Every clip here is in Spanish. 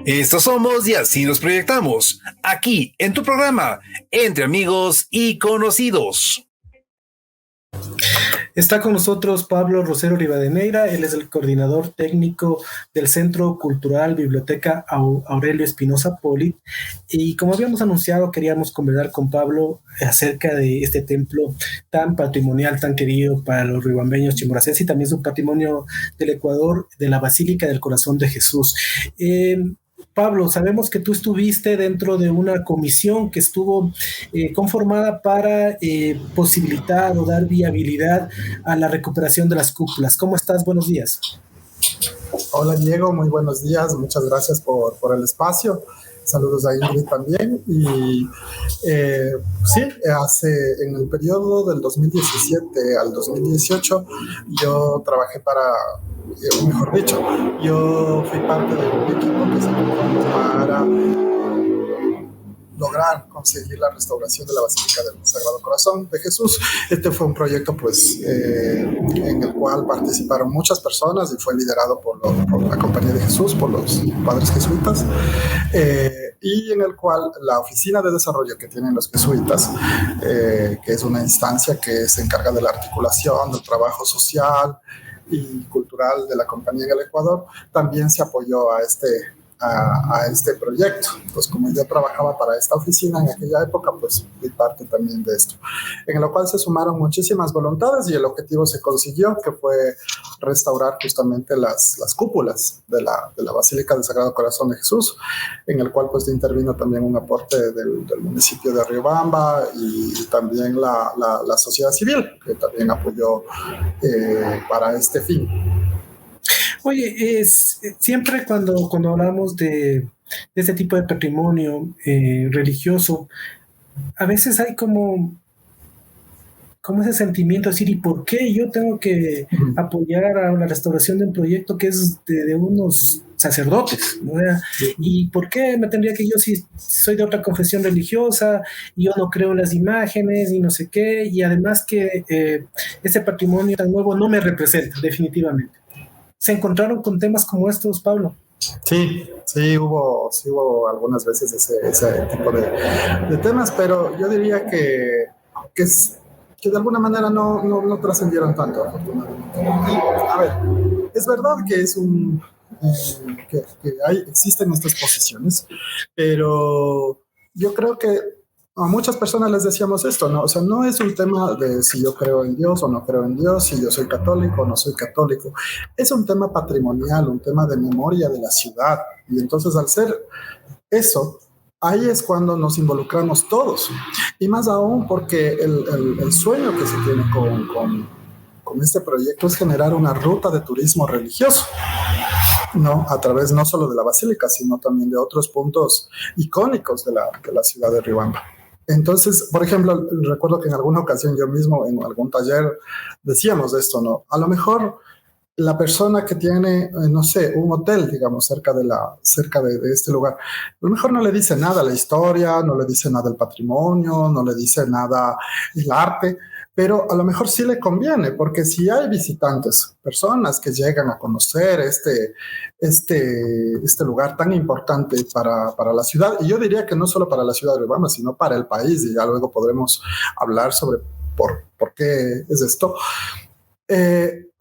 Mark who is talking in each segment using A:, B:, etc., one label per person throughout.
A: Estos somos y así nos proyectamos, aquí en tu programa, Entre Amigos y Conocidos.
B: Está con nosotros Pablo Rosero Rivadeneira, él es el coordinador técnico del Centro Cultural Biblioteca Aurelio Espinosa Polit, y como habíamos anunciado, queríamos conversar con Pablo acerca de este templo tan patrimonial, tan querido para los riobambeños chimboracenses y también su patrimonio del Ecuador, de la Basílica del Corazón de Jesús. Pablo, sabemos que tú estuviste dentro de una comisión que estuvo conformada para posibilitar o dar viabilidad a la recuperación de las cúpulas. ¿Cómo estás? Buenos días.
C: Hola Diego, muy buenos días. Muchas gracias por el espacio. Saludos a Ingrid también. Y sí, en el periodo del 2017 al 2018 yo trabajé mejor dicho, yo fui parte de un equipo que se conformó para lograr conseguir la restauración de la Basílica del Sagrado Corazón de Jesús. Este fue un proyecto en el cual participaron muchas personas y fue liderado por la Compañía de Jesús, por los padres jesuitas, y en el cual la Oficina de Desarrollo que tienen los jesuitas, que es una instancia que se encarga de la articulación, del trabajo social y cultural de la compañía en el Ecuador, también se apoyó a este proyecto. Pues como yo trabajaba para esta oficina en aquella época, pues fui parte también de esto, en lo cual se sumaron muchísimas voluntades y el objetivo se consiguió, que fue restaurar justamente las cúpulas de la Basílica del Sagrado Corazón de Jesús, en el cual pues intervino también un aporte del municipio de Riobamba y también la sociedad civil, que también apoyó para este fin.
B: Oye, siempre cuando hablamos de este tipo de patrimonio religioso, a veces hay como ese sentimiento de decir, ¿y por qué yo tengo que apoyar a la restauración de un proyecto que es de unos sacerdotes, ¿no? ¿Y por qué me tendría que yo, si soy de otra confesión religiosa, yo no creo en las imágenes y no sé qué, y además que este patrimonio tan nuevo no me representa definitivamente? ¿Se encontraron con temas como estos, Pablo?
C: Sí, hubo algunas veces ese tipo de temas, pero yo diría que de alguna manera no trascendieron tanto, afortunadamente. A ver, es verdad que existen estas posiciones, pero yo creo que a muchas personas les decíamos esto, ¿no? O sea, no es un tema de si yo creo en Dios o no creo en Dios, si yo soy católico o no soy católico. Es un tema patrimonial, un tema de memoria de la ciudad. Y entonces, al ser eso, ahí es cuando nos involucramos todos. Y más aún porque el sueño que se tiene con este proyecto es generar una ruta de turismo religioso, ¿no? A través no solo de la basílica, sino también de otros puntos icónicos de la ciudad de Riobamba. Entonces, por ejemplo, recuerdo que en alguna ocasión yo mismo en algún taller decíamos esto, ¿no? A lo mejor la persona que tiene, no sé, un hotel, digamos, cerca de este lugar, a lo mejor no le dice nada la historia, no le dice nada el patrimonio, no le dice nada el arte, pero a lo mejor sí le conviene, porque si hay visitantes, personas que llegan a conocer este lugar tan importante para la ciudad, y yo diría que no solo para la ciudad de Riobamba, sino para el país, y ya luego podremos hablar sobre por qué es esto.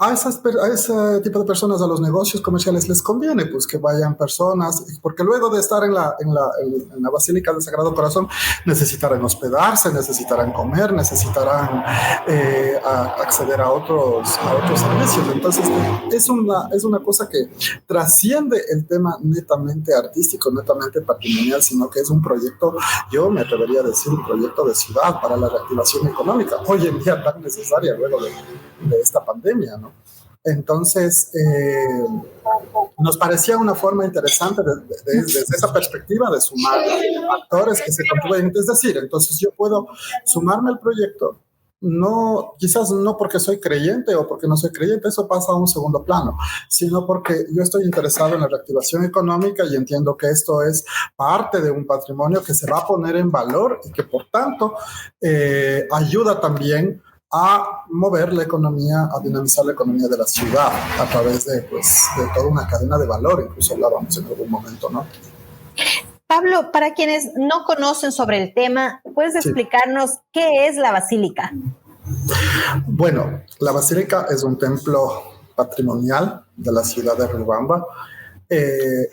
C: A ese tipo de personas, a los negocios comerciales les conviene pues que vayan personas, porque luego de estar en la Basílica del Sagrado Corazón necesitarán hospedarse, necesitarán comer, necesitarán acceder a otros servicios. Entonces es una cosa que trasciende el tema netamente artístico, netamente patrimonial, sino que es un proyecto, yo me atrevería a decir, un proyecto de ciudad para la reactivación económica, hoy en día tan necesaria luego de esta pandemia, ¿no? Entonces, nos parecía una forma interesante desde esa perspectiva de sumar actores que se contribuyen. Es decir, entonces yo puedo sumarme al proyecto, quizás no porque soy creyente o porque no soy creyente, eso pasa a un segundo plano, sino porque yo estoy interesado en la reactivación económica y entiendo que esto es parte de un patrimonio que se va a poner en valor y que por tanto ayuda también a mover la economía, a dinamizar la economía de la ciudad a través de, pues, de toda una cadena de valor, incluso hablábamos en algún momento, ¿no?
D: Pablo, para quienes no conocen sobre el tema, ¿puedes explicarnos qué es la basílica?
C: Bueno, la basílica es un templo patrimonial de la ciudad de Riobamba.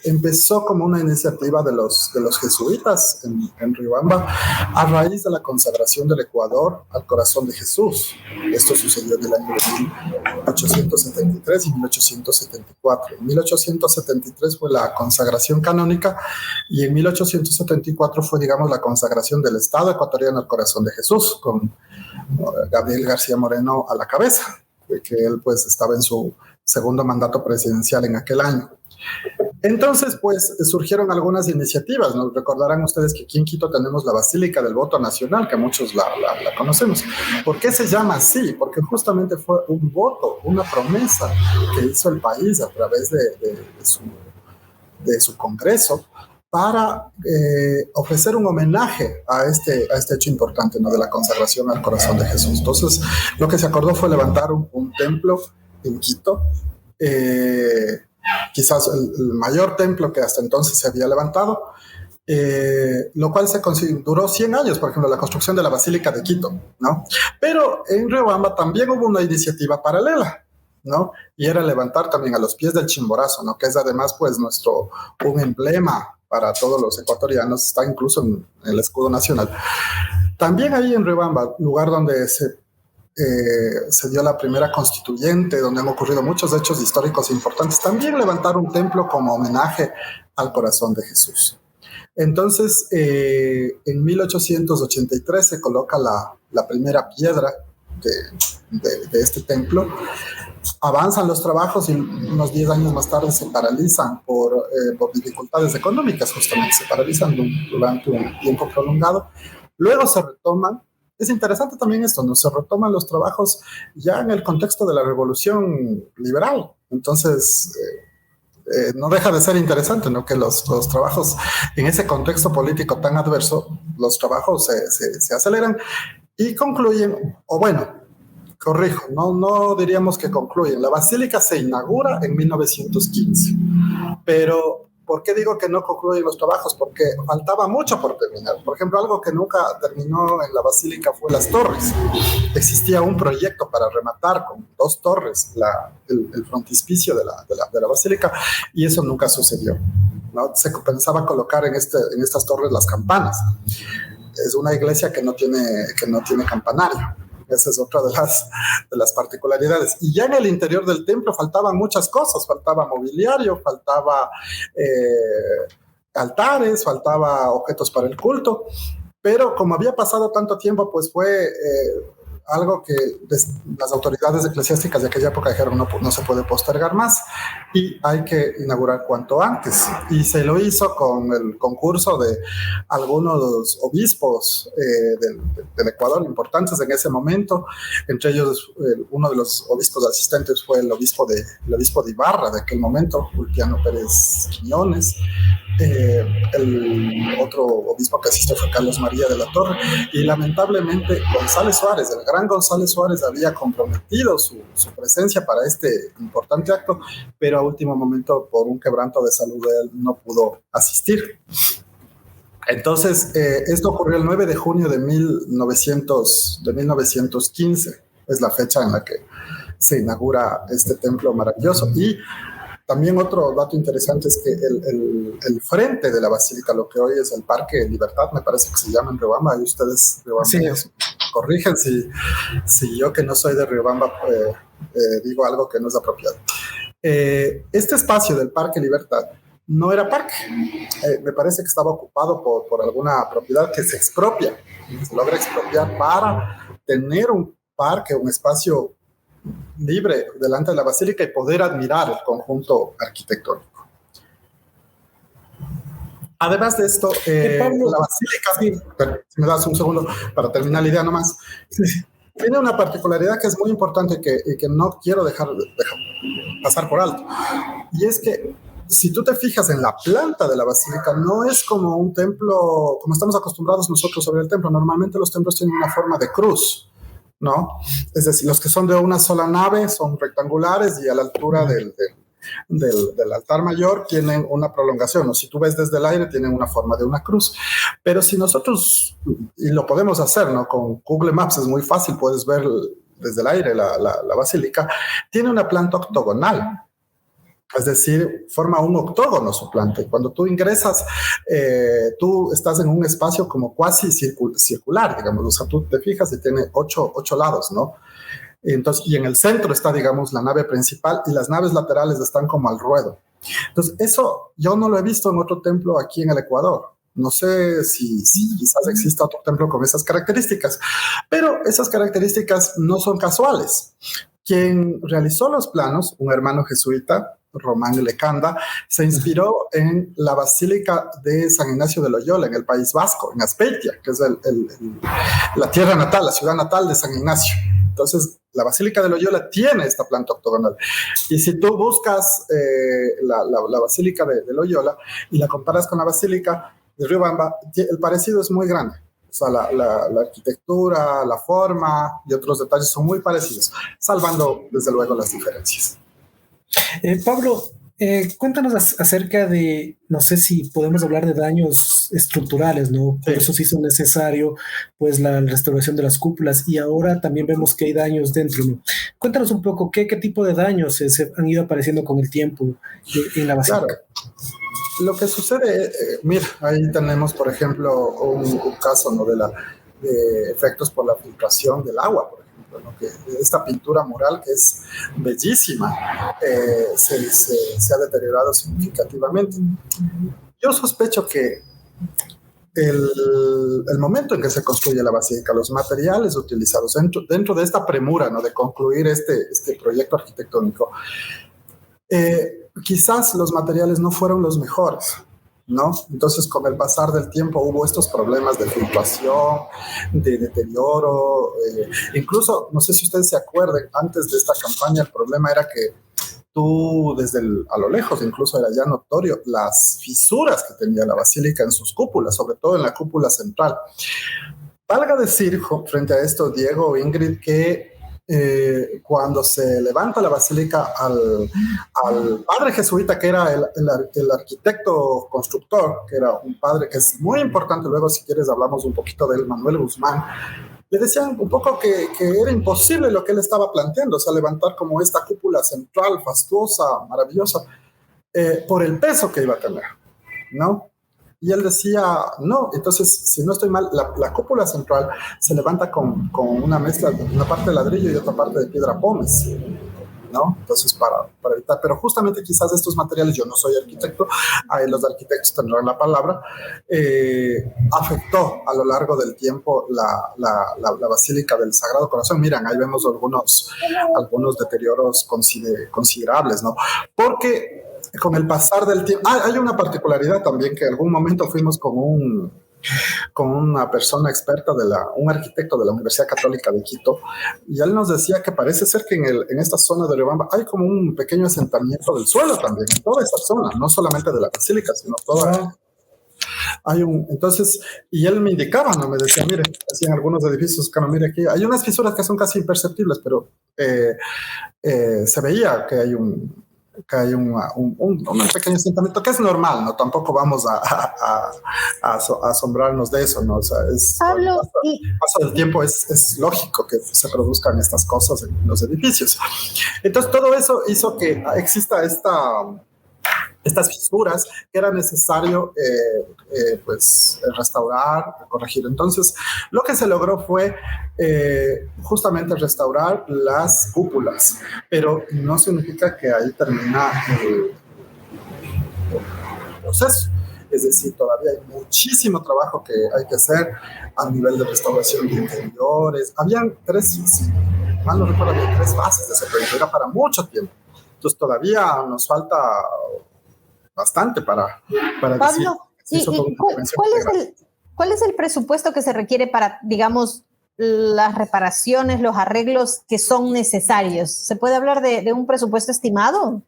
C: Empezó como una iniciativa de los jesuitas en Riobamba a raíz de la consagración del Ecuador al corazón de Jesús. Esto sucedió en el año 1873 y 1874. En 1873 fue la consagración canónica y en 1874 fue, digamos, la consagración del Estado ecuatoriano al corazón de Jesús, con Gabriel García Moreno a la cabeza, que él pues estaba en su segundo mandato presidencial en aquel año. Entonces, pues, surgieron algunas iniciativas. Nos recordarán ustedes que aquí en Quito tenemos la Basílica del Voto Nacional, que muchos la conocemos. ¿Por qué se llama así? Porque justamente fue un voto, una promesa que hizo el país a través de su Congreso para ofrecer un homenaje a este hecho importante, ¿no?, de la consagración al corazón de Jesús. Entonces, lo que se acordó fue levantar un templo en Quito, quizás el mayor templo que hasta entonces se había levantado, lo cual duró 100 años, por ejemplo, la construcción de la Basílica de Quito, ¿no? Pero en Riobamba también hubo una iniciativa paralela, ¿no? Y era levantar también a los pies del Chimborazo, ¿no?, que es además pues un emblema para todos los ecuatorianos, está incluso en el escudo nacional. También ahí en Riobamba, lugar donde se dio la primera constituyente, donde han ocurrido muchos hechos históricos importantes, también levantar un templo como homenaje al corazón de Jesús. Entonces, en 1883 se coloca la primera piedra de este templo. Avanzan los trabajos y unos 10 años más tarde se paralizan por dificultades económicas, justamente. Se paralizan durante un tiempo prolongado. Luego se retoman. Es interesante también esto, ¿no? Se retoman los trabajos ya en el contexto de la revolución liberal. Entonces, no deja de ser interesante, ¿no?, que los trabajos en ese contexto político tan adverso, los trabajos se aceleran y concluyen, o bueno, corrijo, no diríamos que concluyen. La basílica se inaugura en 1915, pero ¿por qué digo que no concluyen los trabajos? Porque faltaba mucho por terminar. Por ejemplo, algo que nunca terminó en la basílica fue las torres. Existía un proyecto para rematar con 2 torres el frontispicio de la basílica, y eso nunca sucedió, ¿no? Se pensaba colocar en estas torres las campanas. Es una iglesia que no tiene campanario. Esa es otra de las particularidades. Y ya en el interior del templo faltaban muchas cosas. Faltaba mobiliario, faltaba altares, faltaba objetos para el culto. Pero como había pasado tanto tiempo, pues fue algo que las autoridades eclesiásticas de aquella época dijeron no se puede postergar más y hay que inaugurar cuanto antes. Y se lo hizo con el concurso de algunos obispos del Ecuador importantes en ese momento. Entre ellos, uno de los obispos asistentes fue el obispo de Ibarra de aquel momento, Ulpiano Pérez Quiñones. El otro obispo que asistió fue Carlos María de la Torre, y lamentablemente González Suárez, el gran González Suárez, había comprometido su presencia para este importante acto, pero a último momento, por un quebranto de salud, él no pudo asistir. Entonces, esto ocurrió el 9 de junio de 1915, es la fecha en la que se inaugura este templo maravilloso. Y también otro dato interesante es que el frente de la basílica, lo que hoy es el Parque Libertad, me parece que se llama en Riobamba, y ustedes, riobambeños, corrigen si yo, que no soy de Riobamba, digo algo que no es apropiado. Este espacio del Parque Libertad no era parque, me parece que estaba ocupado por alguna propiedad que se expropia, se logra expropiar para tener un parque, un espacio libre delante de la basílica y poder admirar el conjunto arquitectónico. Además de esto, la basílica, si me das un segundo para terminar la idea nomás, tiene una particularidad que es muy importante y que no quiero dejar pasar por alto, y es que si tú te fijas en la planta de la basílica, no es como un templo, como estamos acostumbrados nosotros sobre el templo. Normalmente los templos tienen una forma de cruz, ¿no? Es decir, los que son de una sola nave son rectangulares y a la altura del altar mayor tienen una prolongación, o si tú ves desde el aire tienen una forma de una cruz. Pero si nosotros, y lo podemos hacer, ¿no? Con Google Maps es muy fácil, puedes ver desde el aire la basílica, tiene una planta octogonal. Es decir, forma un octógono su planta. Y cuando tú ingresas, tú estás en un espacio como cuasi circular, digamos. O sea, tú te fijas y tiene ocho lados, ¿no? Entonces, y en el centro está, digamos, la nave principal y las naves laterales están como al ruedo. Entonces, eso yo no lo he visto en otro templo aquí en el Ecuador. No sé si quizás exista otro templo con esas características, pero esas características no son casuales. Quien realizó los planos, un hermano jesuita, Román Lecanda, se inspiró en la Basílica de San Ignacio de Loyola, en el País Vasco, en Azpeitia, que es la tierra natal, la ciudad natal de San Ignacio. Entonces, la Basílica de Loyola tiene esta planta octogonal. Y si tú buscas la Basílica de Loyola y la comparas con la Basílica de Riobamba, el parecido es muy grande. O sea, la arquitectura, la forma y otros detalles son muy parecidos, salvando, desde luego, las diferencias.
B: Pablo, cuéntanos acerca de, no sé si podemos hablar de daños estructurales, ¿no? Por eso se hizo necesario, pues, la restauración de las cúpulas, y ahora también vemos que hay daños dentro, ¿no? Cuéntanos un poco qué tipo de daños se han ido apareciendo con el tiempo en la basílica.
C: Claro. Lo que sucede, mira, ahí tenemos, por ejemplo, un caso, ¿no? de efectos por la filtración del agua, por ejemplo, ¿no? Que esta pintura mural, que es bellísima, se ha deteriorado significativamente. Yo sospecho que el momento en que se construye la basílica, los materiales utilizados dentro de esta premura, ¿no? De concluir este proyecto arquitectónico, quizás los materiales no fueron los mejores, ¿no? Entonces, con el pasar del tiempo hubo estos problemas de fluctuación, de deterioro, incluso, no sé si ustedes se acuerdan, antes de esta campaña el problema era que tú a lo lejos incluso era ya notorio las fisuras que tenía la basílica en sus cúpulas, sobre todo en la cúpula central. Valga decir, frente a esto, Diego o Ingrid, que cuando se levanta la basílica al padre jesuita, que era el arquitecto constructor, que era un padre que es muy importante, luego si quieres hablamos un poquito de él, Manuel Guzmán, le decían un poco que era imposible lo que él estaba planteando, o sea, levantar como esta cúpula central, fastuosa, maravillosa, por el peso que iba a tener, ¿no? Y él decía, no, entonces, si no estoy mal, la cúpula central se levanta con una mezcla, una parte de ladrillo y otra parte de piedra pómez, ¿no? Entonces, para evitar, pero justamente quizás estos materiales, yo no soy arquitecto, ahí los arquitectos tendrán la palabra, afectó a lo largo del tiempo la Basílica del Sagrado Corazón. Miren, ahí vemos algunos deterioros considerables, ¿no? Porque con el pasar del tiempo, hay una particularidad también, que en algún momento fuimos con una persona experta, un arquitecto de la Universidad Católica de Quito, y él nos decía que parece ser que en esta zona de Riobamba hay como un pequeño asentamiento del suelo también, en toda esta zona, no solamente de la basílica, sino toda. Entonces, y él me indicaba, ¿no? Me decía, mire, así en algunos edificios, mire aquí, hay unas fisuras que son casi imperceptibles, pero se veía que hay un pequeño asentamiento, que es normal, ¿no? Tampoco vamos a asombrarnos de eso, ¿no? O sea,
D: Pablo,
C: paso del tiempo es lógico que se produzcan estas cosas en los edificios. Entonces, todo eso hizo que exista estas fisuras que era necesario pues restaurar, corregir. Entonces, lo que se logró fue justamente restaurar las cúpulas, pero no significa que ahí termina el proceso. Es decir, todavía hay muchísimo trabajo que hay que hacer a nivel de restauración de interiores. Habían tres fases de ese proyecto, era para mucho tiempo. Entonces, todavía nos falta bastante para
D: Pablo, decir. ¿Cuál es el presupuesto que se requiere para, digamos, las reparaciones, los arreglos que son necesarios? ¿Se puede hablar de un presupuesto estimado?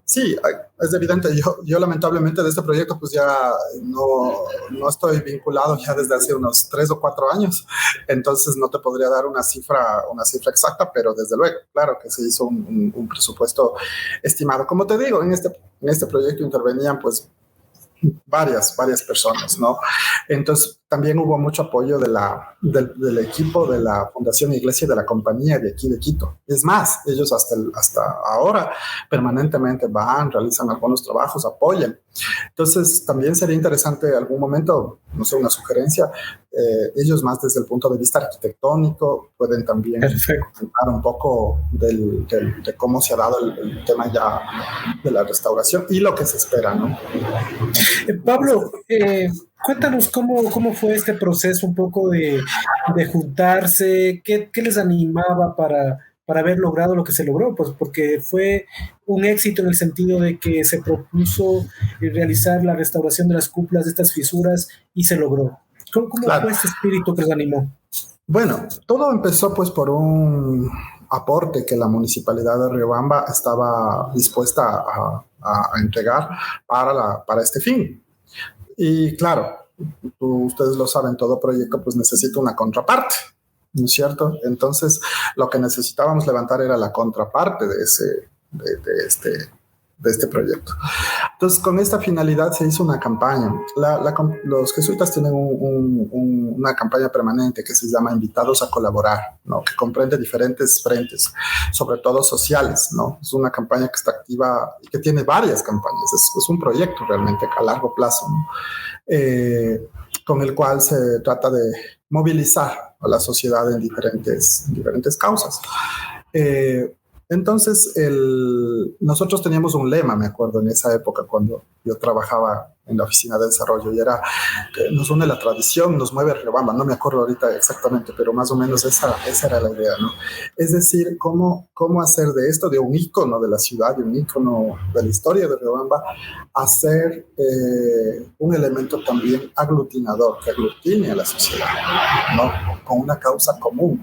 C: Sí, es evidente. Yo lamentablemente de este proyecto pues ya no estoy vinculado ya desde hace unos 3 o 4 años, entonces no te podría dar una cifra exacta, pero desde luego, claro que se hizo un presupuesto estimado. Como te digo, en este proyecto intervenían pues varias personas, ¿no? Entonces, también hubo mucho apoyo del equipo de la Fundación Iglesia de la Compañía de aquí de Quito. Es más, ellos hasta ahora permanentemente van, realizan algunos trabajos, apoyan. Entonces, también sería interesante algún momento, no sé, una sugerencia, ellos más desde el punto de vista arquitectónico pueden también comentar un poco de cómo se ha dado el tema ya de la restauración y lo que se espera, ¿no?
B: Pablo, cuéntanos cómo fue este proceso un poco de juntarse, qué les animaba para haber logrado lo que se logró, pues porque fue un éxito en el sentido de que se propuso realizar la restauración de las cúpulas de estas fisuras y se logró. ¿Cómo claro. fue ese espíritu que les animó?
C: Bueno, todo empezó pues por un aporte que la municipalidad de Riobamba estaba dispuesta a entregar para este fin. Y claro, ustedes lo saben, todo proyecto pues necesita una contraparte, ¿no es cierto? Entonces, lo que necesitábamos levantar era la contraparte de este proyecto. Entonces, con esta finalidad se hizo una campaña. Los jesuitas tienen una campaña permanente que se llama Invitados a Colaborar, ¿no? Que comprende diferentes frentes, sobre todo sociales, ¿no? Es una campaña que está activa y que tiene varias campañas. Es un proyecto realmente a largo plazo, ¿no? Con el cual se trata de movilizar a la sociedad en diferentes causas. Entonces, nosotros teníamos un lema, me acuerdo, en esa época cuando yo trabajaba en la oficina de desarrollo, y era que nos une la tradición, nos mueve Riobamba. No me acuerdo ahorita exactamente, pero más o menos esa era la idea, ¿no? Es decir, cómo hacer de esto, de un ícono de la ciudad, de un ícono de la historia de Riobamba, hacer un elemento también aglutinador, que aglutine a la sociedad, ¿no? Con una causa común.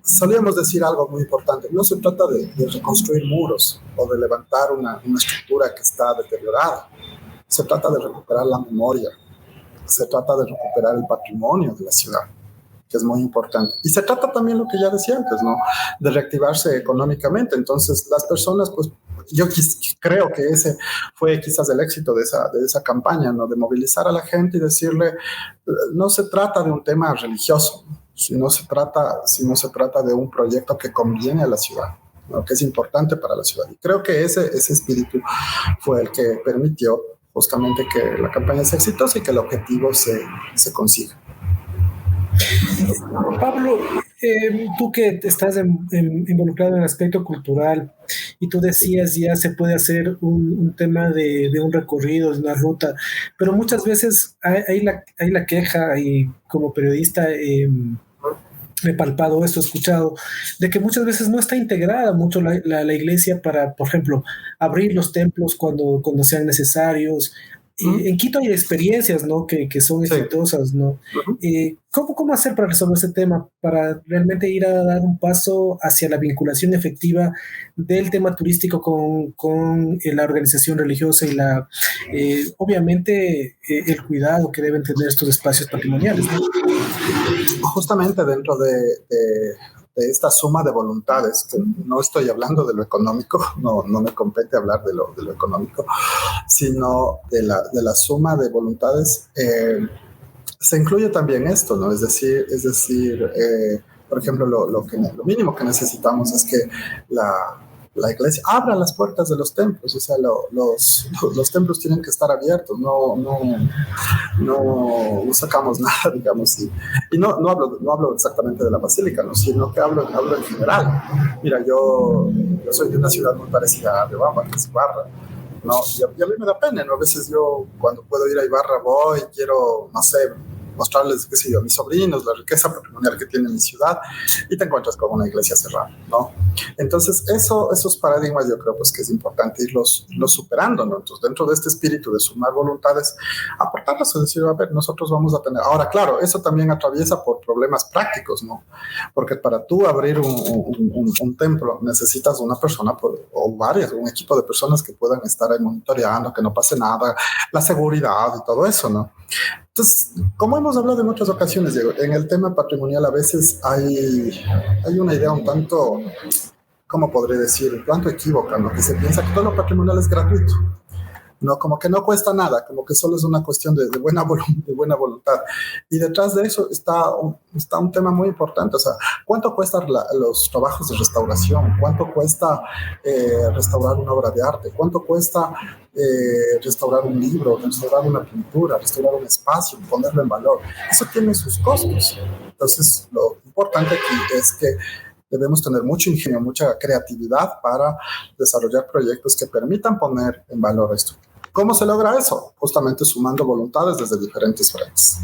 C: Solíamos decir algo muy importante: no se trata de reconstruir muros o de levantar una estructura que está deteriorada. Se trata de recuperar la memoria, se trata de recuperar el patrimonio de la ciudad, que es muy importante. Y se trata también, lo que ya decía antes, ¿no?, de reactivarse económicamente. Entonces, las personas, pues, yo creo que ese fue quizás el éxito de esa campaña, ¿no?, de movilizar a la gente y decirle, no se trata de un tema religioso, si no se trata de un proyecto que conviene a la ciudad, ¿no?, que es importante para la ciudad. Y creo que ese espíritu fue el que permitió justamente que la campaña sea exitosa y que el objetivo se consiga.
B: Pablo, tú que estás involucrado en el aspecto cultural, y tú decías ya se puede hacer un tema de un recorrido, de una ruta, pero muchas veces hay la queja, y como periodista he palpado esto, he escuchado, de que muchas veces no está integrada mucho la iglesia para, por ejemplo, abrir los templos cuando sean necesarios. En Quito hay experiencias, ¿no?, que son exitosas, ¿no? ¿Cómo hacer para resolver ese tema, para realmente ir a dar un paso hacia la vinculación efectiva del tema turístico con la organización religiosa y obviamente el cuidado que deben tener estos espacios patrimoniales, ¿no?
C: Justamente dentro de esta suma de voluntades, que no estoy hablando de lo económico, no me compete hablar de lo económico, sino de la suma de voluntades, se incluye también esto, ¿no? Es decir, por ejemplo, lo mínimo que necesitamos es que la iglesia abra las puertas de los templos. O sea, los templos tienen que estar abiertos, no sacamos nada, digamos, y no hablo exactamente de la basílica, ¿no?, sino que hablo en general. Mira, yo soy de una ciudad muy parecida a Riobamba, que es Ibarra, ¿no? Y a mí me da pena, ¿no? A veces yo, cuando puedo ir a Ibarra, voy, quiero, no sé, mostrarles, qué sé yo, a mis sobrinos la riqueza patrimonial que tiene mi ciudad, y te encuentras con una iglesia cerrada, ¿no? Entonces, esos paradigmas yo creo pues que es importante irlos superando, ¿no? Entonces, dentro de este espíritu de sumar voluntades, aportarlas, es decir, a ver, nosotros vamos a tener... Ahora, claro, eso también atraviesa por problemas prácticos, ¿no? Porque para tú abrir un templo necesitas una persona o varias, un equipo de personas que puedan estar ahí monitoreando, que no pase nada, la seguridad y todo eso, ¿no? Entonces, como hemos hablado en otras ocasiones, Diego, en el tema patrimonial a veces hay una idea un tanto, ¿cómo podré decir? Un tanto equívoca, ¿no? Que se piensa que todo lo patrimonial es gratuito. No, como que no cuesta nada, como que solo es una cuestión de buena voluntad. Y detrás de eso está un tema muy importante. O sea, ¿cuánto cuestan los trabajos de restauración? ¿Cuánto cuesta restaurar una obra de arte? ¿Cuánto cuesta restaurar un libro, restaurar una pintura, restaurar un espacio, ponerlo en valor? Eso tiene sus costos. Entonces, lo importante aquí es que debemos tener mucho ingenio, mucha creatividad para desarrollar proyectos que permitan poner en valor esto. ¿Cómo se logra eso? Justamente sumando voluntades desde diferentes frentes.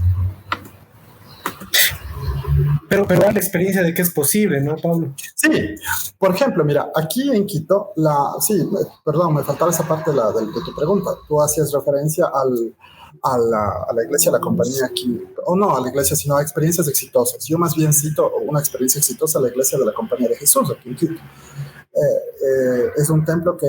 B: Pero da la experiencia de que es posible, ¿no, Pablo?
C: Sí, por ejemplo, mira, aquí en Quito, perdón, me faltaba esa parte de tu pregunta. Tú hacías referencia a la iglesia de la compañía aquí, o no a la iglesia, sino a experiencias exitosas. Yo más bien cito una experiencia exitosa, la iglesia de la Compañía de Jesús aquí en Quito. Es un templo que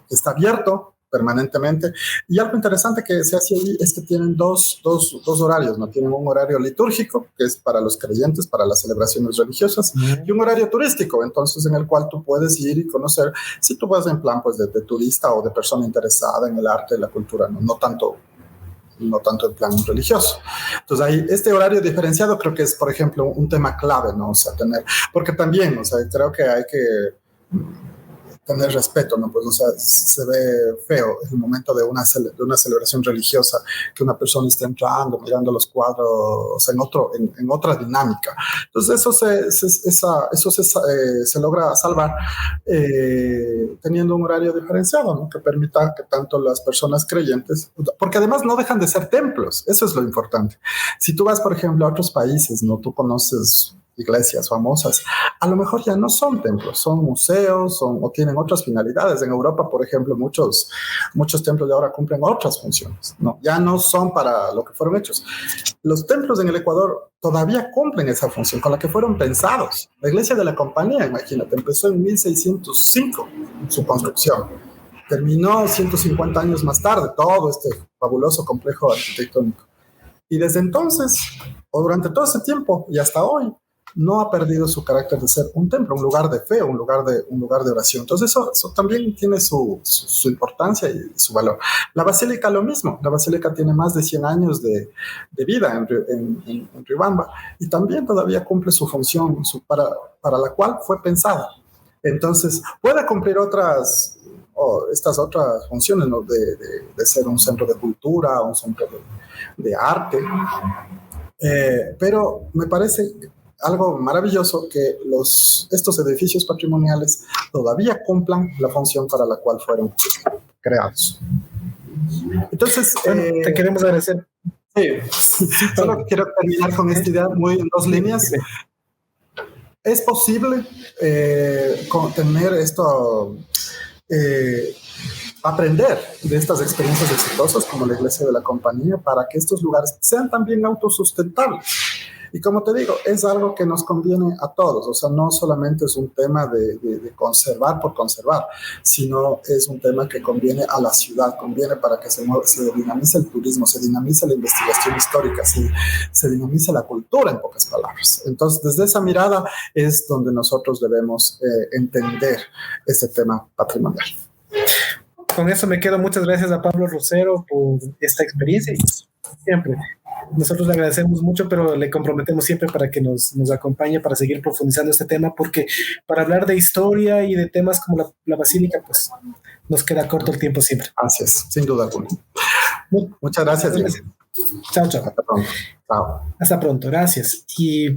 C: está abierto permanentemente, y algo interesante que se hace ahí es que tienen dos horarios, ¿no? Tienen un horario litúrgico, que es para los creyentes, para las celebraciones religiosas, y un horario turístico, entonces en el cual tú puedes ir y conocer, si tú vas en plan pues de turista o de persona interesada en el arte y la cultura, no tanto en plan religioso. Entonces ahí este horario diferenciado creo que es, por ejemplo, un tema clave, ¿no? O sea, porque también, o sea, creo que hay que tener respeto, ¿no? Pues, o sea, se ve feo el momento de una celebración religiosa que una persona esté entrando, mirando los cuadros, o sea, en otra dinámica. Entonces, eso se logra salvar teniendo un horario diferenciado, ¿no? Que permita que tanto las personas creyentes, porque además no dejan de ser templos, eso es lo importante. Si tú vas, por ejemplo, a otros países, ¿no? Tú conoces iglesias famosas, a lo mejor ya no son templos, son museos o tienen otras finalidades. En Europa, por ejemplo, muchos templos de ahora cumplen otras funciones, ¿no? Ya no son para lo que fueron hechos. Los templos en el Ecuador todavía cumplen esa función con la que fueron pensados. La iglesia de la Compañía, imagínate, empezó en 1605 su construcción. Terminó 150 años más tarde, todo este fabuloso complejo arquitectónico. Y desde entonces, o durante todo ese tiempo y hasta hoy, no ha perdido su carácter de ser un templo, un lugar de fe, un lugar de oración. Entonces eso también tiene su importancia y su valor. La basílica lo mismo. La basílica tiene más de 100 años de vida en Riobamba, y también todavía cumple su función para la cual fue pensada. Entonces puede cumplir estas otras funciones, ¿no? de ser un centro de cultura, un centro de arte, pero me parece algo maravilloso que estos edificios patrimoniales todavía cumplan la función para la cual fueron creados. Entonces,
B: te queremos agradecer.
C: Sí, solo quiero terminar con esta idea muy en dos líneas. Es posible tener esto, aprender de estas experiencias exitosas como la iglesia de la Compañía para que estos lugares sean también autosustentables. Y como te digo, es algo que nos conviene a todos, o sea, no solamente es un tema de conservar por conservar, sino es un tema que conviene a la ciudad, conviene para que se dinamice el turismo, se dinamice la investigación histórica, se dinamice la cultura, en pocas palabras. Entonces, desde esa mirada es donde nosotros debemos entender este tema patrimonial.
B: Con eso me quedo. Muchas gracias a Pablo Rosero por esta experiencia. Siempre. Nosotros le agradecemos mucho, pero le comprometemos siempre para que nos acompañe para seguir profundizando este tema, porque para hablar de historia y de temas como la basílica, pues nos queda corto el tiempo siempre.
C: Así es, sin duda alguna. Muchas gracias.
B: Chao.
C: Hasta pronto. Chao.
B: Hasta pronto, gracias. Y